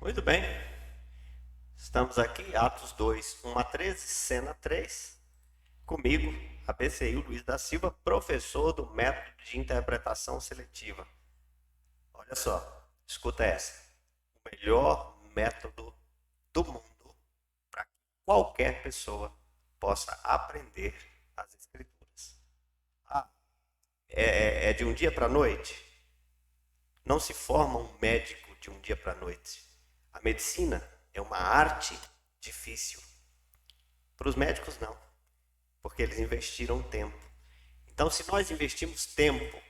Muito bem, estamos aqui, Atos 2, 1 a 13, cena 3, comigo, ABCI Luiz da Silva, professor do método de interpretação seletiva. Olha só, escuta essa. O melhor método do mundo para que qualquer pessoa possa aprender as escrituras. Ah, é de um dia para a noite? Não se forma um médico de um dia para a noite. A medicina é uma arte difícil. Para os médicos, não, porque eles investiram tempo. Então, se nós investimos tempo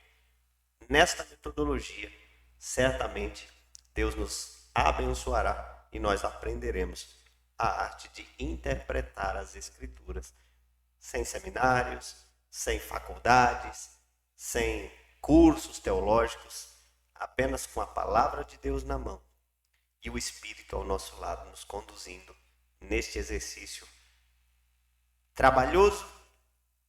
nesta metodologia, certamente Deus nos abençoará e nós aprenderemos a arte de interpretar as Escrituras sem seminários, sem faculdades, sem cursos teológicos, apenas com a palavra de Deus na mão e o Espírito ao nosso lado, nos conduzindo neste exercício trabalhoso,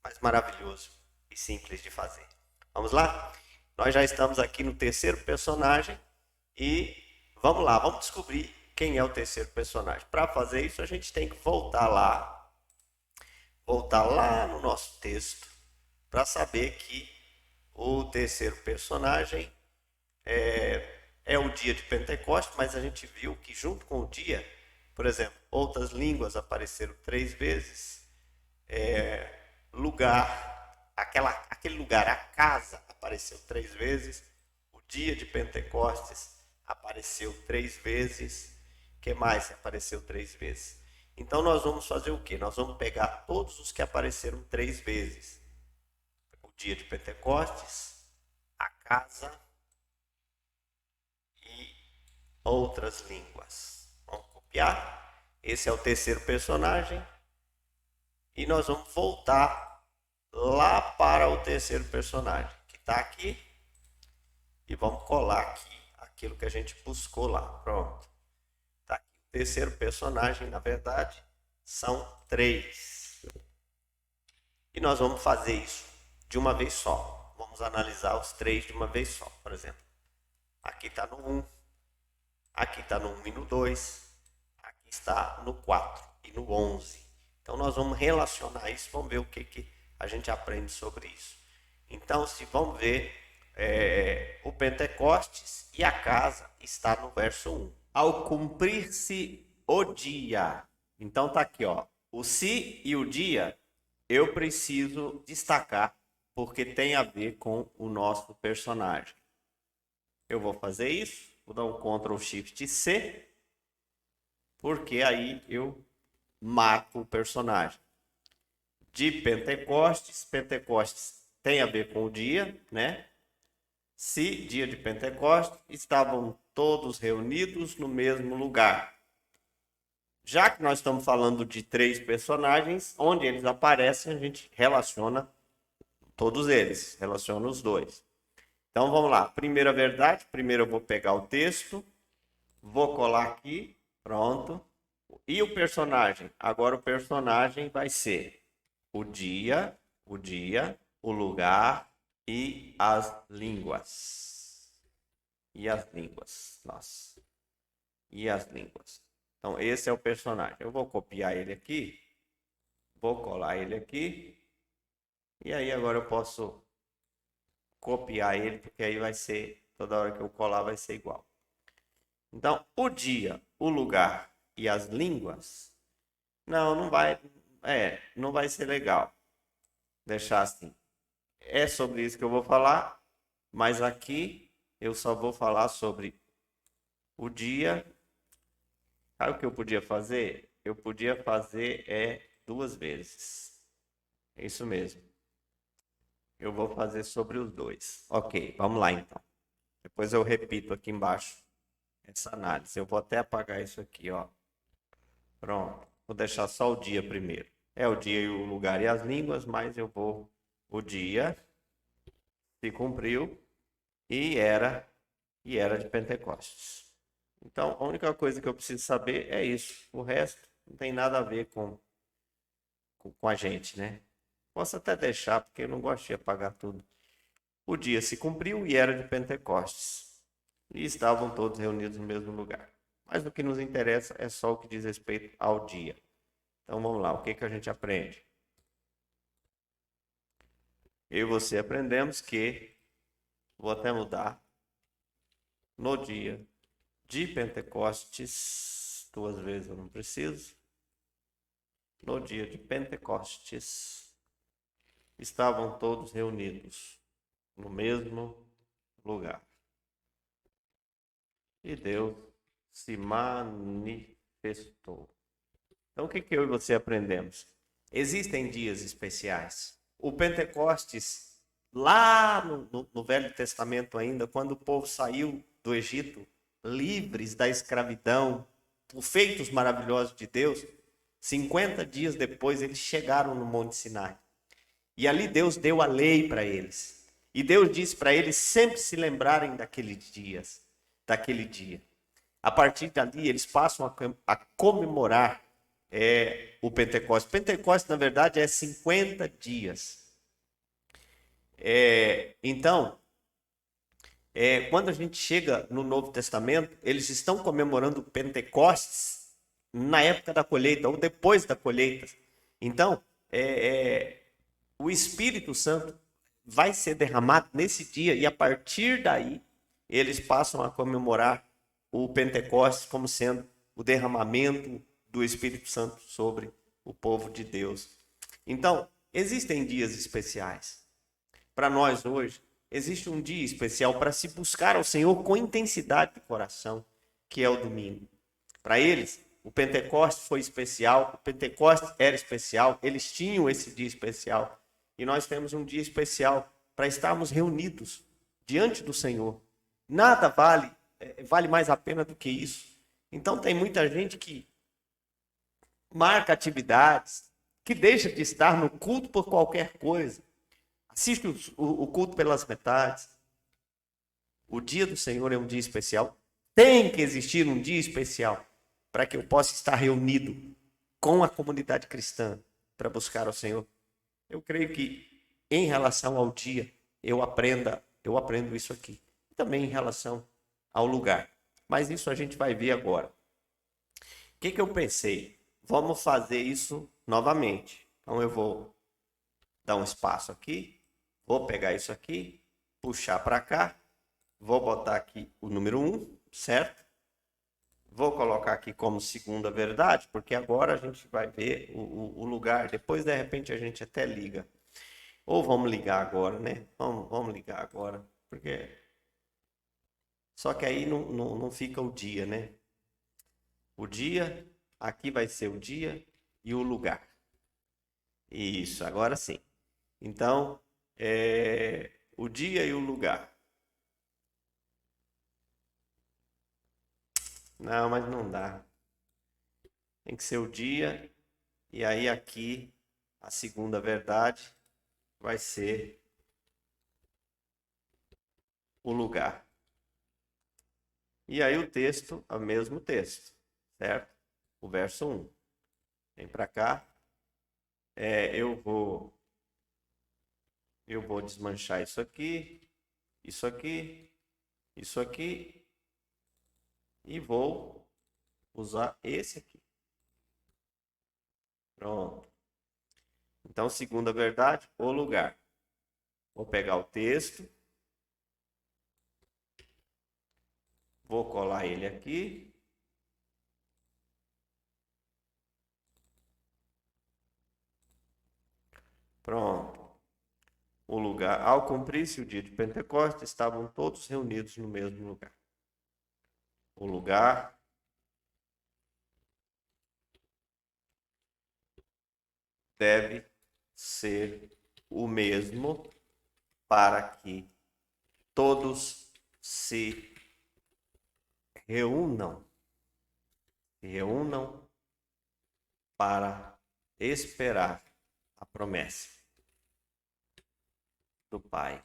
mas maravilhoso e simples de fazer. Vamos lá? Nós já estamos aqui no terceiro personagem e vamos lá, vamos descobrir quem é o terceiro personagem. Para fazer isso, a gente tem que voltar lá no nosso texto, para saber que o terceiro personagem é o dia de Pentecostes, mas a gente viu que junto com o dia, por exemplo, outras línguas apareceram 3 vezes, lugar, aquele lugar, a casa, apareceu 3 vezes, o dia de Pentecostes apareceu 3 vezes, o que mais apareceu 3 vezes? Então nós vamos fazer o quê? Nós vamos pegar todos os que apareceram 3 vezes. O dia de Pentecostes, a casa e outras línguas. Vamos copiar. Esse é o terceiro personagem. E nós vamos voltar lá para o terceiro personagem, que está aqui. E vamos colar aqui aquilo que a gente buscou lá. Pronto. Está aqui. O terceiro personagem, na verdade, são 3. E nós vamos fazer isso de uma vez só. Vamos analisar os 3 de uma vez só. Por exemplo, aqui está no 1, aqui está no 1 e no 2, aqui está no 4 e no 11. Então nós vamos relacionar isso, vamos ver o que a gente aprende sobre isso. Então, se vamos ver, o Pentecostes e a casa está no verso 1. Ao cumprir-se o dia. Então tá aqui, ó. O se e o dia eu preciso destacar porque tem a ver com o nosso personagem. Eu vou fazer isso, vou dar um Ctrl Shift C, porque aí eu marco o personagem. De Pentecostes, Pentecostes tem a ver com o dia, né? Se dia de Pentecostes, estavam todos reunidos no mesmo lugar. Já que nós estamos falando de 3 personagens, onde eles aparecem, a gente relaciona todos eles, relaciona os 2. Então vamos lá, primeira verdade, primeiro eu vou pegar o texto, vou colar aqui, pronto. E o personagem? Agora o personagem vai ser o dia, o lugar e as línguas. E as línguas, nossa. E as línguas. Então esse é o personagem. Eu vou copiar ele aqui, vou colar ele aqui. E aí agora eu posso copiar ele, porque aí vai ser, toda hora que eu colar vai ser igual. Então, o dia, o lugar e as línguas, não vai ser legal deixar assim. É sobre isso que eu vou falar, mas aqui eu só vou falar sobre o dia. Sabe o que eu podia fazer? Eu podia fazer 2 vezes. É isso mesmo. Eu vou fazer sobre os 2. Ok, vamos lá então. Depois eu repito aqui embaixo essa análise. Eu vou até apagar isso aqui, ó. Pronto. Vou deixar só o dia primeiro. É o dia e o lugar e as línguas, mas eu vou. O dia se cumpriu e era de Pentecostes. Então, a única coisa que eu preciso saber é isso. O resto não tem nada a ver com a gente, né? Posso até deixar, porque eu não gosto de apagar tudo. O dia se cumpriu e era de Pentecostes. E estavam todos reunidos no mesmo lugar. Mas o que nos interessa é só o que diz respeito ao dia. Então vamos lá, o que a gente aprende? Eu e você aprendemos que, vou até mudar, no dia de Pentecostes, 2 vezes eu não preciso, no dia de Pentecostes, estavam todos reunidos no mesmo lugar. E Deus se manifestou. Então, o que eu e você aprendemos? Existem dias especiais. O Pentecostes, lá no Velho Testamento ainda, quando o povo saiu do Egito, livres da escravidão, por feitos maravilhosos de Deus, 50 dias depois eles chegaram no Monte Sinai. E ali Deus deu a lei para eles. E Deus disse para eles sempre se lembrarem daqueles dias, daquele dia. A partir dali, eles passam a comemorar o Pentecostes. Pentecostes, na verdade, é 50 dias. Então, quando a gente chega no Novo Testamento, eles estão comemorando Pentecostes na época da colheita ou depois da colheita. Então, o Espírito Santo vai ser derramado nesse dia e a partir daí eles passam a comemorar o Pentecostes como sendo o derramamento do Espírito Santo sobre o povo de Deus. Então, existem dias especiais. Para nós hoje, existe um dia especial para se buscar ao Senhor com intensidade de coração, que é o domingo. Para eles, o Pentecostes foi especial, o Pentecostes era especial, eles tinham esse dia especial. E nós temos um dia especial para estarmos reunidos diante do Senhor. Nada vale mais a pena do que isso. Então tem muita gente que marca atividades, que deixa de estar no culto por qualquer coisa. Assiste o culto pelas metades. O dia do Senhor é um dia especial. Tem que existir um dia especial para que eu possa estar reunido com a comunidade cristã para buscar ao Senhor. Eu creio que em relação ao dia eu aprendo isso aqui. Também em relação ao lugar. Mas isso a gente vai ver agora. O que eu pensei? Vamos fazer isso novamente. Então eu vou dar um espaço aqui. Vou pegar isso aqui, puxar para cá. Vou botar aqui o número 1, certo? Vou colocar aqui como segunda verdade, porque agora a gente vai ver o lugar. Depois, de repente, a gente até liga. Ou vamos ligar agora, né? Vamos ligar agora. Porque... Só que aí não fica o dia, né? O dia, aqui vai ser o dia e o lugar. Isso, agora sim. Então, o dia e o lugar. Não, mas não dá. Tem que ser o dia e aí aqui a segunda verdade vai ser o lugar. E aí o texto, é o mesmo texto, certo? O verso 1. Vem para cá. Eu vou desmanchar isso aqui, isso aqui, isso aqui e vou usar esse aqui. Pronto. Então, segunda verdade, o lugar. Vou pegar o texto. Vou colar ele aqui. Pronto. O lugar. Ao cumprir-se o dia de Pentecostes, estavam todos reunidos no mesmo lugar. O lugar deve ser o mesmo para que todos se reúnam para esperar a promessa do Pai.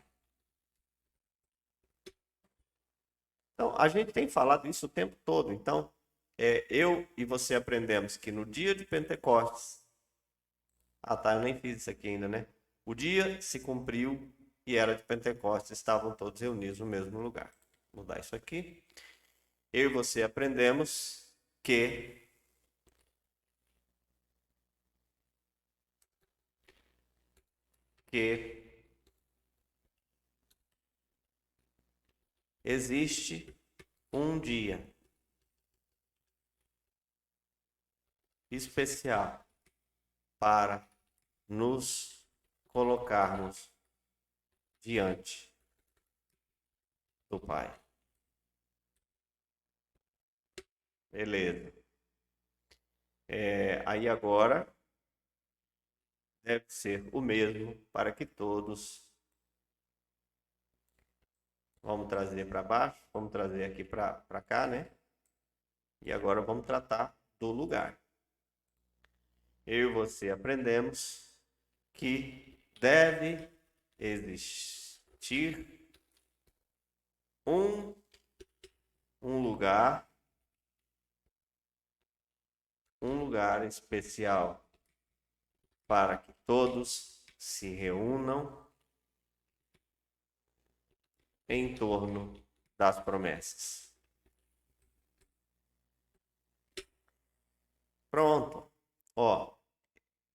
Então, a gente tem falado isso o tempo todo. Então, eu e você aprendemos que no dia de Pentecostes... Ah, tá, eu nem fiz isso aqui ainda, né? O dia se cumpriu e era de Pentecostes, estavam todos reunidos no mesmo lugar. Vou mudar isso aqui. eu e você aprendemos que existe um dia especial para nos colocarmos diante do Pai. Beleza. Aí agora deve ser o mesmo para que todos. Vamos trazer para baixo, vamos trazer aqui para cá, né? E agora vamos tratar do lugar. Eu e você aprendemos que deve existir um lugar, especial para que todos se reúnam em torno das promessas. Pronto. Ó,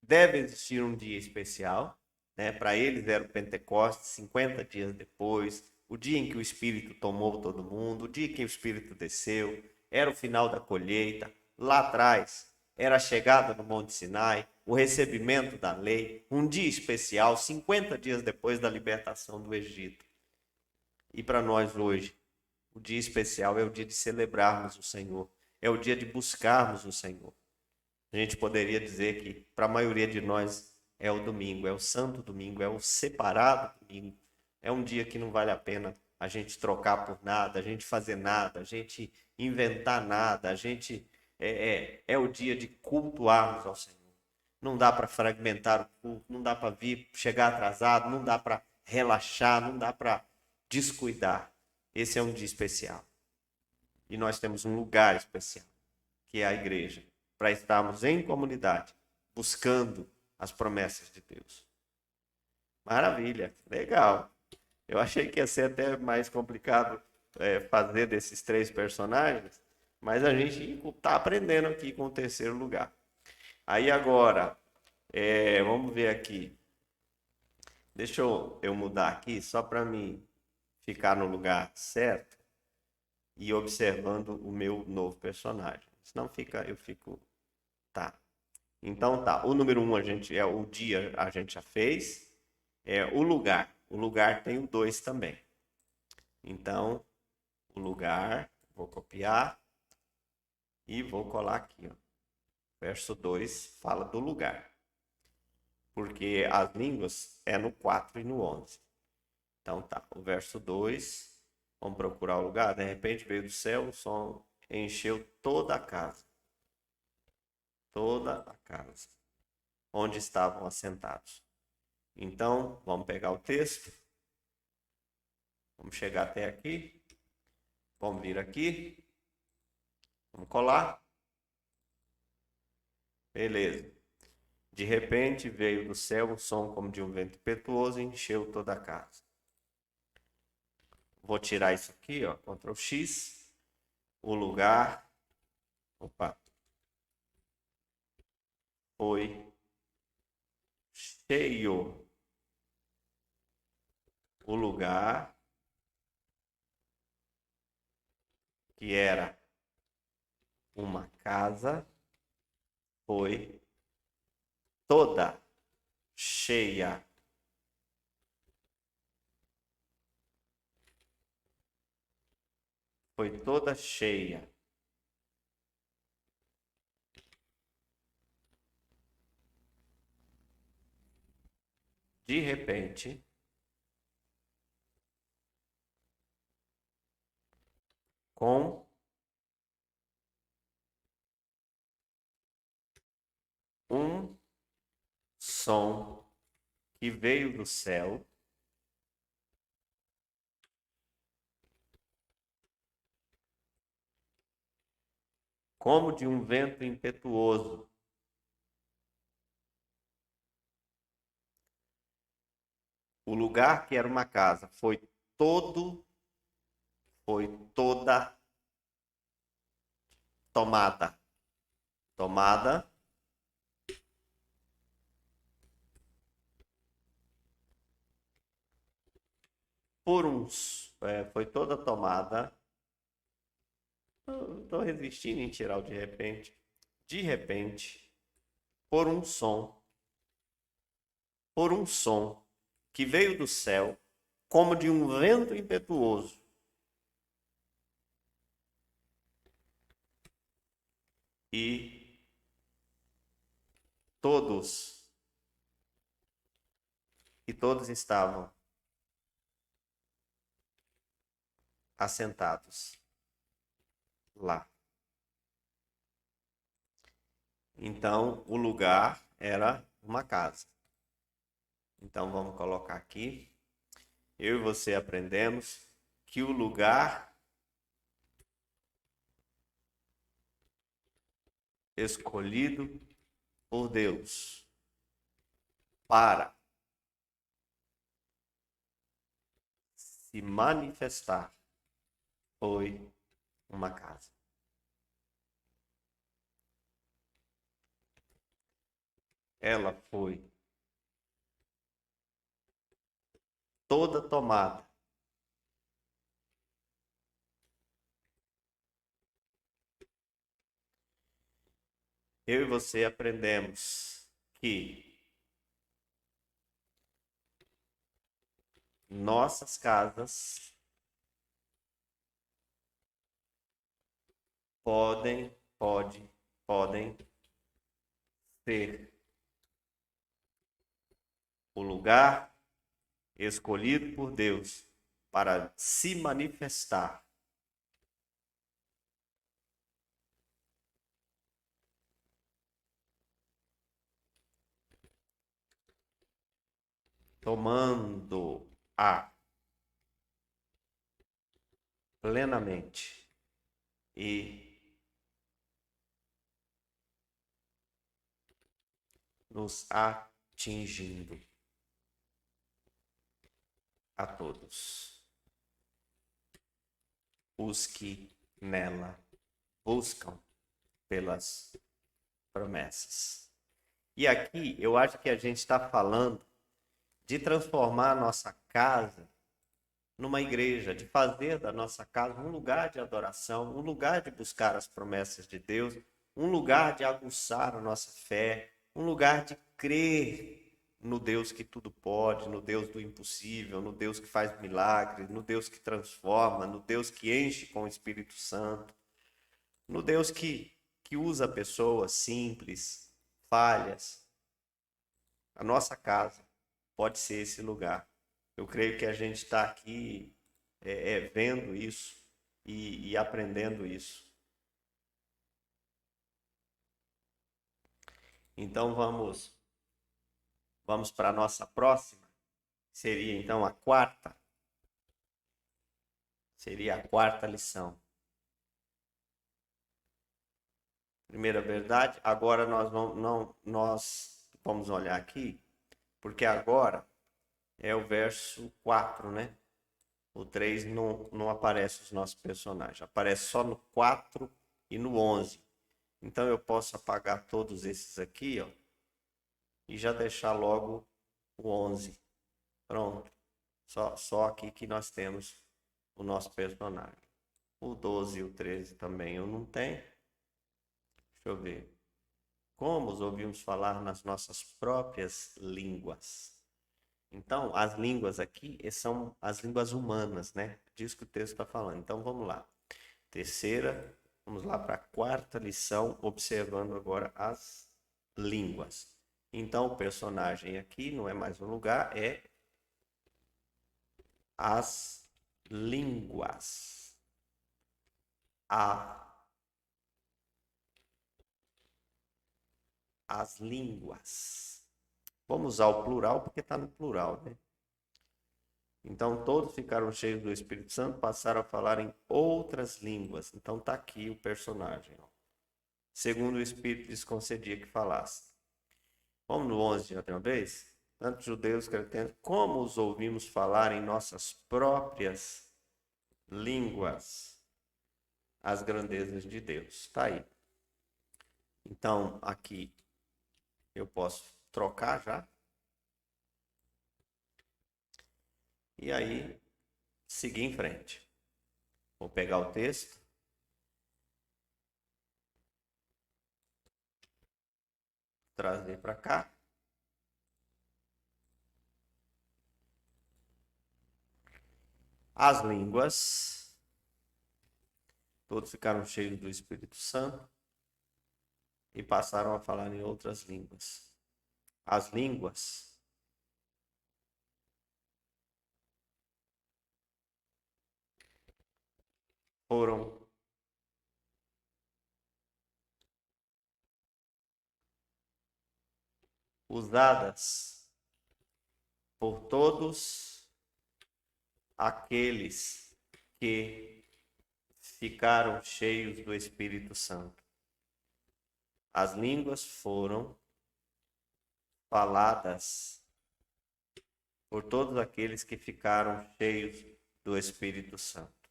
deve existir um dia especial, né? Para eles era o Pentecostes, 50 dias depois, o dia em que o Espírito tomou todo mundo, o dia em que o Espírito desceu, era o final da colheita. Lá atrás era a chegada no Monte Sinai, o recebimento da lei, um dia especial, 50 dias depois da libertação do Egito. E para nós hoje, o dia especial é o dia de celebrarmos o Senhor, é o dia de buscarmos o Senhor. A gente poderia dizer que para a maioria de nós é o domingo, é o santo domingo, é o separado domingo. É um dia que não vale a pena a gente trocar por nada, a gente fazer nada, a gente inventar nada, a gente é o dia de cultuarmos ao Senhor. Não dá para fragmentar o culto, não dá para vir chegar atrasado, não dá para relaxar, não dá para descuidar. Esse é um dia especial. E nós temos um lugar especial, que é a igreja, para estarmos em comunidade, buscando as promessas de Deus. Maravilha, legal. Eu achei que ia ser até mais complicado fazer desses 3 personagens, mas a gente está aprendendo aqui com o terceiro lugar. Aí agora, vamos ver aqui. Deixa eu mudar aqui, só para mim ficar no lugar certo e observando o meu novo personagem. Senão eu fico. Tá. Então tá. O número 1 o dia a gente já fez. O lugar. O lugar tem o 2 também. Então, o lugar, vou copiar e vou colar aqui. Ó. Verso 2 fala do lugar. Porque as línguas é no 4 e no 11. Então tá. O verso 2, vamos procurar o lugar. De repente veio do céu, o som encheu toda a casa. Toda a casa. Onde estavam assentados. Então, vamos pegar o texto. Vamos chegar até aqui. Vamos vir aqui. Vamos colar. Beleza. De repente veio do céu um som como de um vento impetuoso e encheu toda a casa. Vou tirar isso aqui, ó, Ctrl X. O lugar. Opa. Foi cheio. O lugar que era uma casa foi toda cheia. Foi toda cheia. De repente, com um som que veio do céu, como de um vento impetuoso. O lugar que era uma casa foi toda tomada. Tomada. Foi toda tomada. Estou resistindo em tirar o de repente. De repente, por um som que veio do céu, como de um vento impetuoso. E todos estavam assentados lá. Então, o lugar era uma casa. Então, vamos colocar aqui. Eu e você aprendemos que o lugar escolhido por Deus para se manifestar foi uma casa. Ela foi toda tomada eu e você aprendemos que nossas casas podem ser o lugar escolhido por Deus para se manifestar tomando-a plenamente e nos atingindo a todos os que nela buscam pelas promessas. E aqui eu acho que a gente está falando de transformar a nossa casa numa igreja, de fazer da nossa casa um lugar de adoração, um lugar de buscar as promessas de Deus, um lugar de aguçar a nossa fé, um lugar de crer no Deus que tudo pode, no Deus do impossível, no Deus que faz milagres, no Deus que transforma, no Deus que enche com o Espírito Santo, no Deus que usa pessoas simples, falhas. A nossa casa pode ser esse lugar. Eu creio que a gente está aqui vendo isso e aprendendo isso. Então vamos para a nossa próxima. Seria então a quarta. Seria a quarta lição. Primeira verdade. Agora nós vamos olhar aqui, porque agora é o verso 4, né? O 3 não aparece os nossos personagens. Aparece só no 4 e no 11. Então eu posso apagar todos esses aqui, ó, e já deixar logo o 11. Pronto. Só aqui que nós temos o nosso personagem. O 12 e o 13 também eu não tenho. Deixa eu ver. Como os ouvimos falar nas nossas próprias línguas. Então, as línguas aqui são as línguas humanas, né? Disso que o texto está falando. Então, vamos lá. Terceira, vamos lá para a quarta lição, observando agora as línguas. Então, o personagem aqui não é mais um lugar, é as línguas. As línguas. Vamos usar o plural porque está no plural, né? Então todos ficaram cheios do Espírito Santo, passaram a falar em outras línguas. Então está aqui o personagem. Ó. Segundo o Espírito lhes concedia que falasse. Vamos no 11 já de uma vez? Tanto judeus, cretenses, como os ouvimos falar em nossas próprias línguas. as grandezas de Deus. Está aí. Então, aqui eu posso trocar já. E aí, seguir em frente. Vou pegar o texto. Trazer para cá. As línguas. Todos ficaram cheios do Espírito Santo e passaram a falar em outras línguas. As línguas foram usadas por todos aqueles que ficaram cheios do Espírito Santo. As línguas foram faladas por todos aqueles que ficaram cheios do Espírito Santo.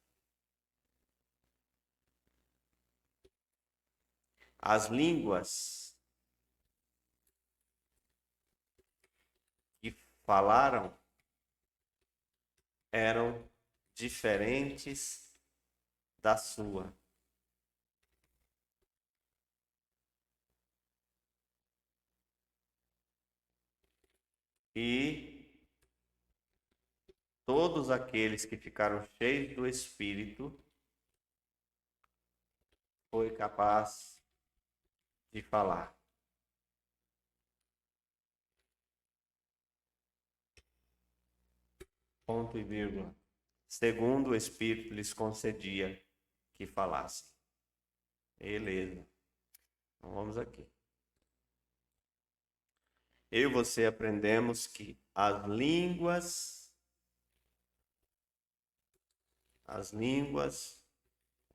As línguas que falaram eram diferentes da sua. E todos aqueles que ficaram cheios do Espírito foi capaz de falar. Ponto e vírgula. Segundo o Espírito lhes concedia que falassem. Beleza. Então vamos aqui. Eu e você aprendemos que as línguas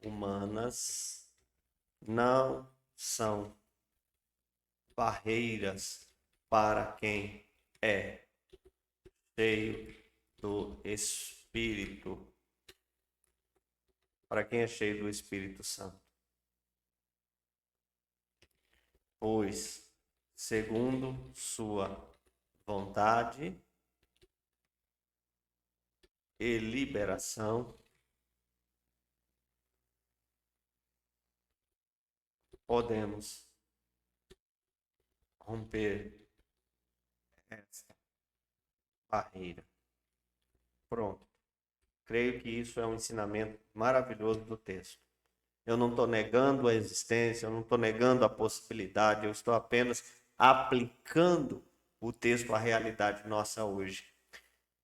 humanas não são barreiras para quem é cheio do Espírito, para quem é cheio do Espírito Santo. Pois, segundo sua vontade e liberação, podemos romper essa barreira. Pronto. Creio que isso é um ensinamento maravilhoso do texto. Eu não estou negando a existência, eu não estou negando a possibilidade, eu estou apenas aplicando o texto à realidade nossa hoje.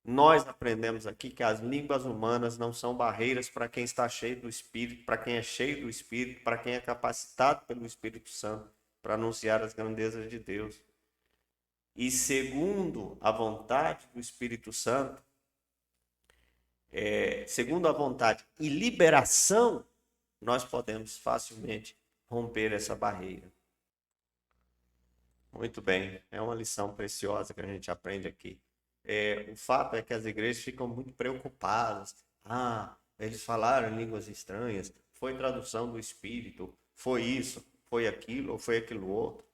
Nós aprendemos aqui que as línguas humanas não são barreiras para quem está cheio do Espírito, para quem é cheio do Espírito, para quem é capacitado pelo Espírito Santo para anunciar as grandezas de Deus. E segundo a vontade do Espírito Santo, segundo a vontade e liberação, nós podemos facilmente romper essa barreira. Muito bem, é uma lição preciosa que a gente aprende aqui. O fato é que as igrejas ficam muito preocupadas. Eles falaram em línguas estranhas, foi tradução do Espírito, foi isso, foi aquilo, ou foi aquilo outro.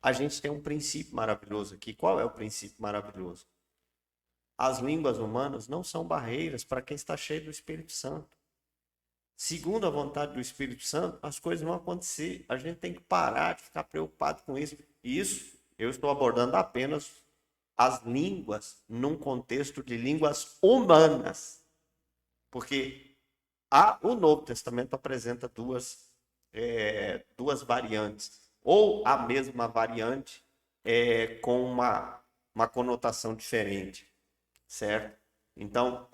A gente tem um princípio maravilhoso aqui. Qual é o princípio maravilhoso? As línguas humanas não são barreiras para quem está cheio do Espírito Santo. Segundo a vontade do Espírito Santo, as coisas vão acontecer. A gente tem que parar de ficar preocupado com isso. Isso eu estou abordando apenas as línguas num contexto de línguas humanas. Porque o Novo Testamento apresenta duas variantes. Ou a mesma variante com uma conotação diferente. Certo? Então,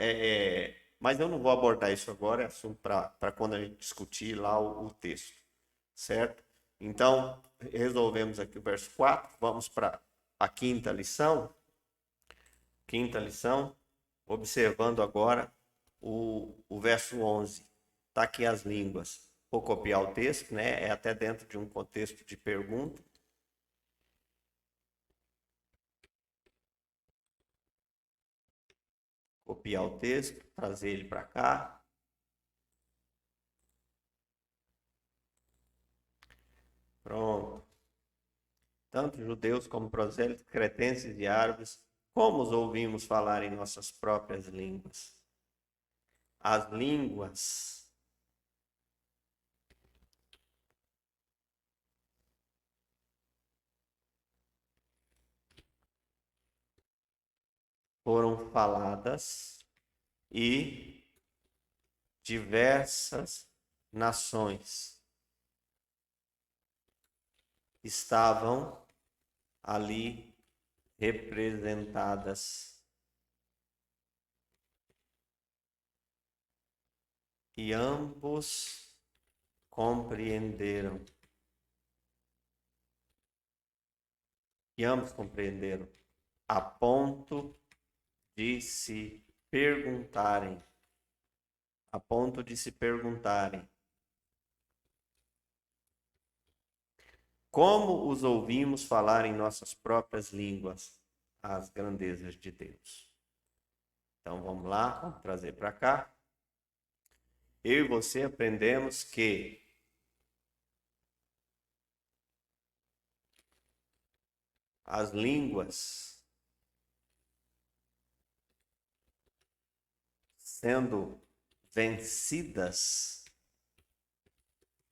mas eu não vou abordar isso agora, é assunto para quando a gente discutir lá o texto, certo? Então, resolvemos aqui o verso 4, vamos para a quinta lição. Quinta lição, observando agora o verso 11. Está aqui as línguas. Vou copiar o texto, né? É até dentro de um contexto de pergunta. Copiar o texto, trazer ele para cá. Pronto. Tanto judeus como prosélitos, cretenses e árabes, como os ouvimos falar em nossas próprias línguas. As línguas foram faladas e diversas nações estavam ali representadas. E ambos compreenderam. A ponto de se perguntarem. Como os ouvimos falar em nossas próprias línguas as grandezas de Deus. Então vamos lá, vamos trazer para cá. Eu e você aprendemos que as línguas, sendo vencidas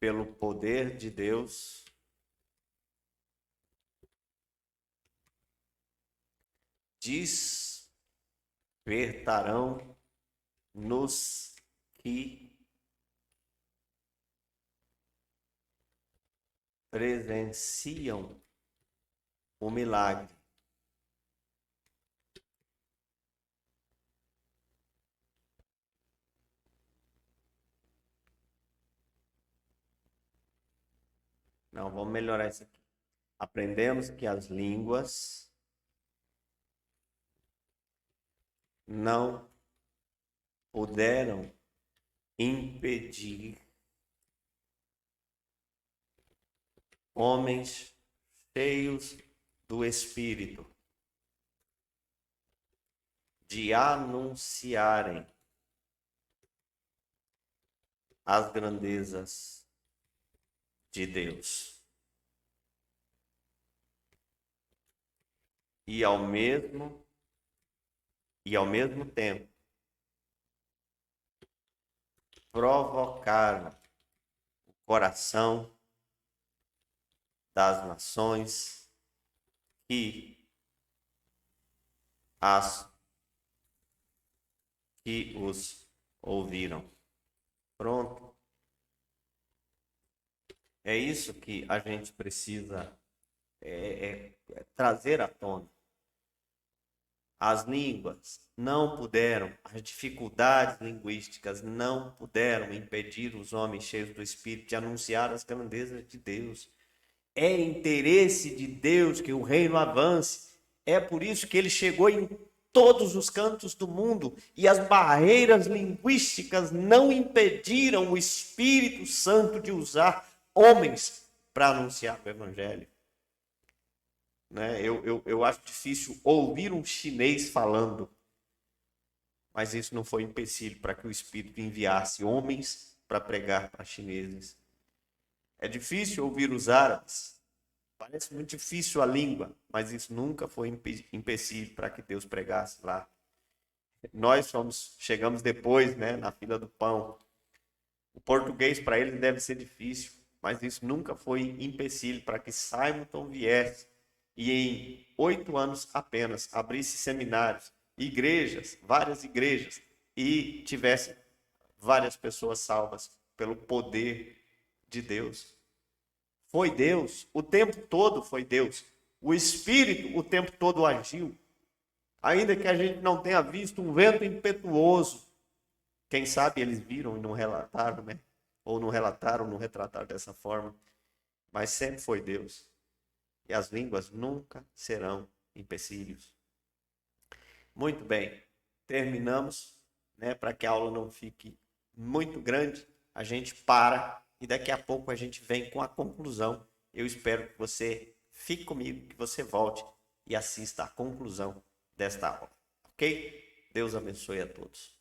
pelo poder de Deus, despertarão nos que presenciam o milagre. Não, vamos melhorar isso aqui. Aprendemos que as línguas não puderam impedir homens cheios do Espírito de anunciarem as grandezas de Deus. E ao mesmo tempo provocaram o coração das nações que os ouviram. Pronto. É isso que a gente precisa trazer à tona. As línguas não puderam, as dificuldades linguísticas não puderam impedir os homens cheios do Espírito de anunciar as grandezas de Deus. É interesse de Deus que o reino avance. É por isso que ele chegou em todos os cantos do mundo e as barreiras linguísticas não impediram o Espírito Santo de usar homens para anunciar o Evangelho. Né? Eu acho difícil ouvir um chinês falando, mas isso não foi empecilho para que o Espírito enviasse homens para pregar para chineses. É difícil ouvir os árabes, parece muito difícil a língua, mas isso nunca foi empecilho para que Deus pregasse lá. Nós chegamos depois, né, na fila do pão. O português para eles deve ser difícil, mas isso nunca foi empecilho para que Simonton viesse e em 8 anos apenas abrisse seminários, igrejas, várias igrejas, e tivesse várias pessoas salvas pelo poder de Deus. Foi Deus, o tempo todo foi Deus. O Espírito o tempo todo agiu. Ainda que a gente não tenha visto um vento impetuoso, quem sabe eles viram e não relataram, né? Ou não relataram, não retrataram dessa forma. Mas sempre foi Deus. E as línguas nunca serão empecilhos. Muito bem, terminamos, né? Para que a aula não fique muito grande, a gente para e daqui a pouco a gente vem com a conclusão. Eu espero que você fique comigo, que você volte e assista a conclusão desta aula. Ok? Deus abençoe a todos.